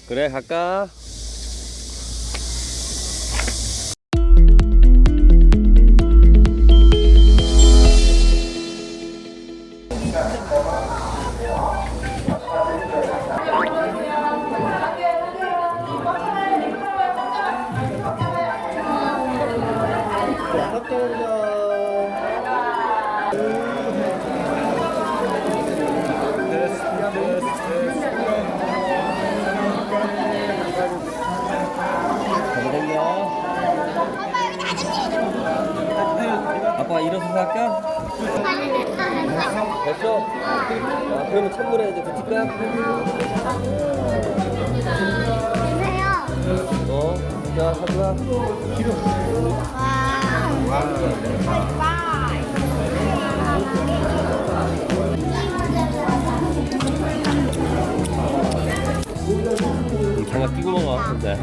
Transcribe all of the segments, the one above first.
그래, 갈까? 아빠 일어서서 할까? 됐어? 아, 그러면 찬물에 이제 붙일까? 자, 가져가. 장갑 끼고 먹어, 근데.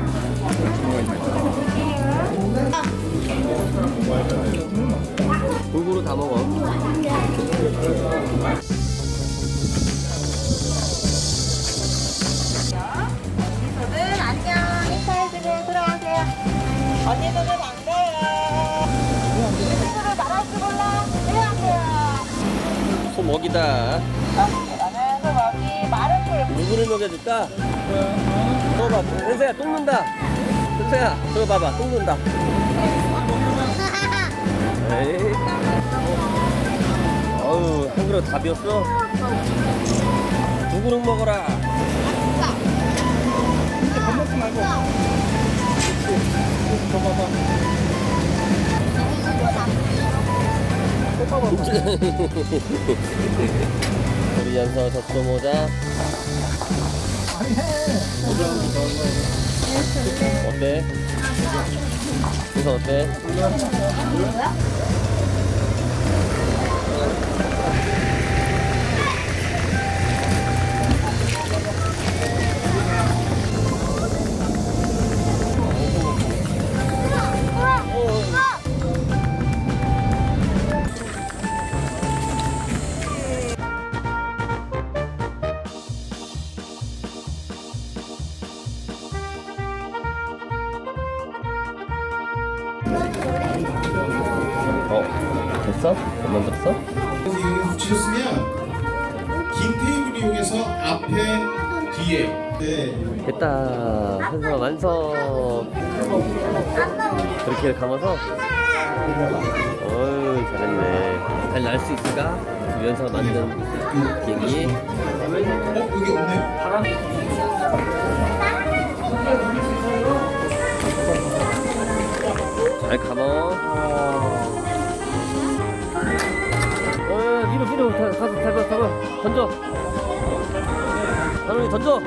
골고루 다 먹어. 언니들은 안녕 인사해주고 들어가세요. 언니들은 안 가요. 친구를 말할 줄 몰라. 들어가세요. 소먹이다. 나는 소고기 마른 물. 누구를 먹여줄까? 봐봐, 은서야 똥 눈다. 은서야, 저거 봐봐, 똥 눈다. 에이. 어우, 한 그릇 다 비웠어? 두 그릇 먹어라. 밥 먹지 말고. 더 봐봐. 우리 연서 젖소 모자. 어때? 연서 어때? 됐어? 잘 만들었어? 이렇게 붙이셨으면 긴 테이블 이용해서 앞에 뒤에 네. 됐다. 현서 완성. 그렇게 감아서. 어휴, 잘했네. 잘 날 수 있을까? 연서 만든 비행기. 여기 없네요. 잘 감어. 위로 가서 타봐. 던져. 하늘이 던져.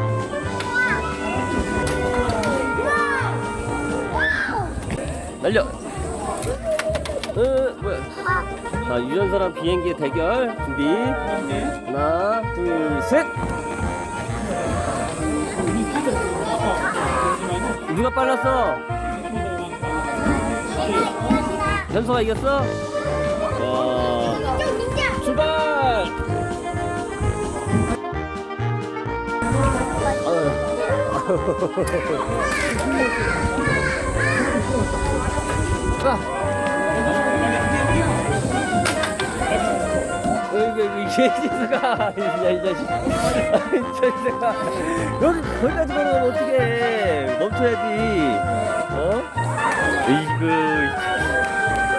날려. 뭐야? 자, 유연서랑 비행기의 대결 준비. 하나, 둘, 셋. 누가 빨랐어? 연서가 이겼어? 출발! 이 제주가 이 자식 제주가 여기 거기까지 걸어가면 어떡해. 멈춰야지. 이거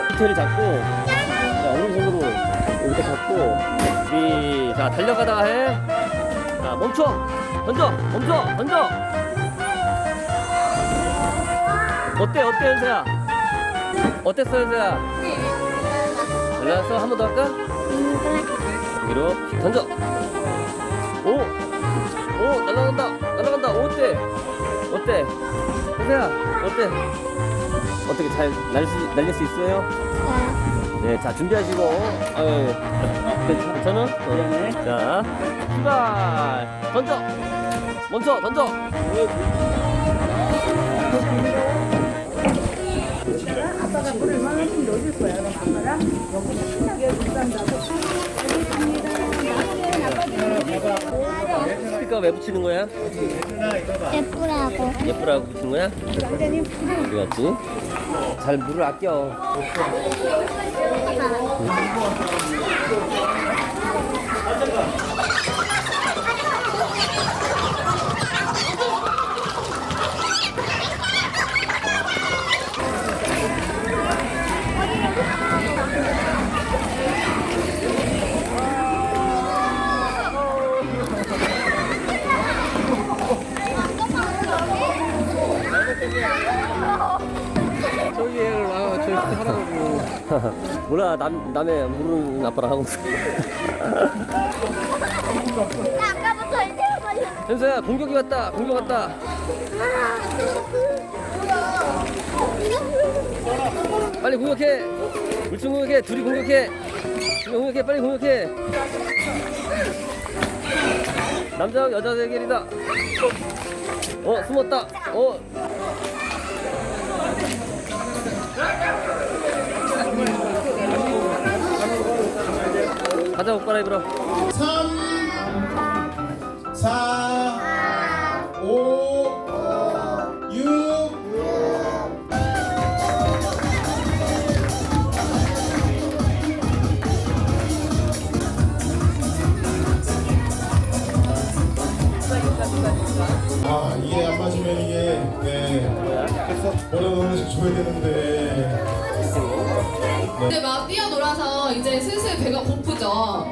디테일을 잡고, 자, 오른손으로 이렇게 잡고, 자, 달려가다가 해. 자, 멈춰. 던져. 어때 연서야? 어땠어 연서야? 잘났어? 한 번 더 할까? 여기로 던져. 오, 날아간다. 어때? 연서야, 어때? 어떻게 잘 날릴 수 있어요? 네, 자, 준비하시고. 괜찮아? 자, 출발! 던져! 아빠가 물을 얼마만큼 넣어줄 거야. 그럼 아빠랑 여기서 신나게 물한다고. 알겠습니다. 나머지는 아빠들이 스피커 왜 붙이는 거야? 예쁘라고. 예쁘라고 붙이는 거야? 어디 갔지? 잘 물을 아껴. 저기 애를 와, 저기 하라고. 몰라, 남의 모르는 아빠랑 하고 있어. 나 아까부터 이제 걸려. 현수야, 공격이 왔다. 공격 왔다. 빨리 공격해. 물총 공격해. 둘이 공격해. 둘이 공격해. 빨리 공격해. 남자와 여자 대결이다. 숨었다. 가자, 옷 갈아입으러. 3 4 5 6 이게 안 맞으면 이게 뭐라 하나씩 줘야 되는데. 이제 막 뛰어놀아서 이제 슬슬 배가 고프죠.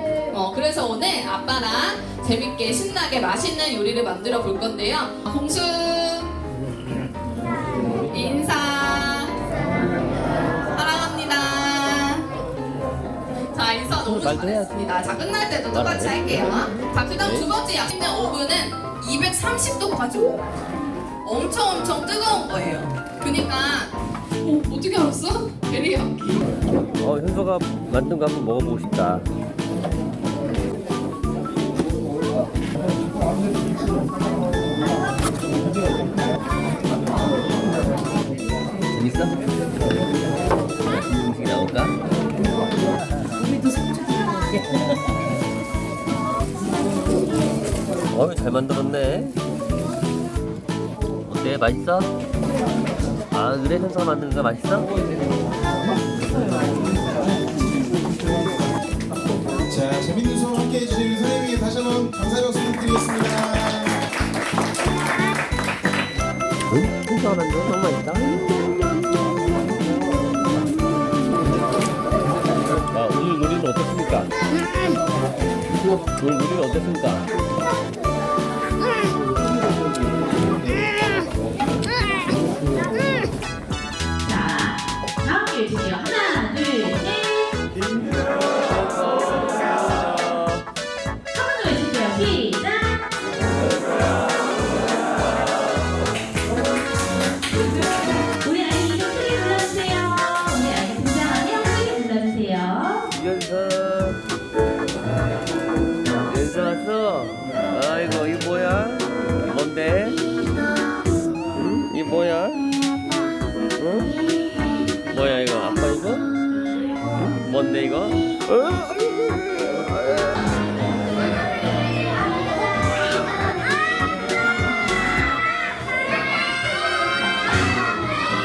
그래서 오늘 아빠랑 재밌게 신나게 맛있는 요리를 만들어 볼 건데요. 공수 인사 사랑합니다. 자, 인사 너무 잘했습니다. 자, 끝날 때도 똑같이 할게요. 자, 그다음 두 번째 야식된 오븐은 230도까지 엄청 뜨거운 거예요. 그러니까 어떻게 알았어? 베리야끼. 현서가 만든 거 한번 먹어보고 싶다. 재밌어? 무슨 음식이 나올까? 잘 만들었네. 어때? 맛있어? 그래? 현서가 만든 거 맛있어? 자, 재밌는 수업 함께 해주신 우리 선생님께 다시 한번 감사의 박수 드리겠습니다. 현서가 만든 거 너무 맛있다. 오늘 놀이는 어떻습니까? 오늘 놀이는 어떻습니까? 다음 게 주세요. 하나, 둘, 셋. 한번 더 해주세요. 시작. 우리 아이 이름 크게 불러주세요. 우리 아이 등장하면 크게 불러주세요. 연서 왔어? 아이고, 이거 뭐야? 이거 뭔데? 응? 이거 뭐야? 응? 뭐야 이거? 아빠 이거? 응? 뭔데 이거?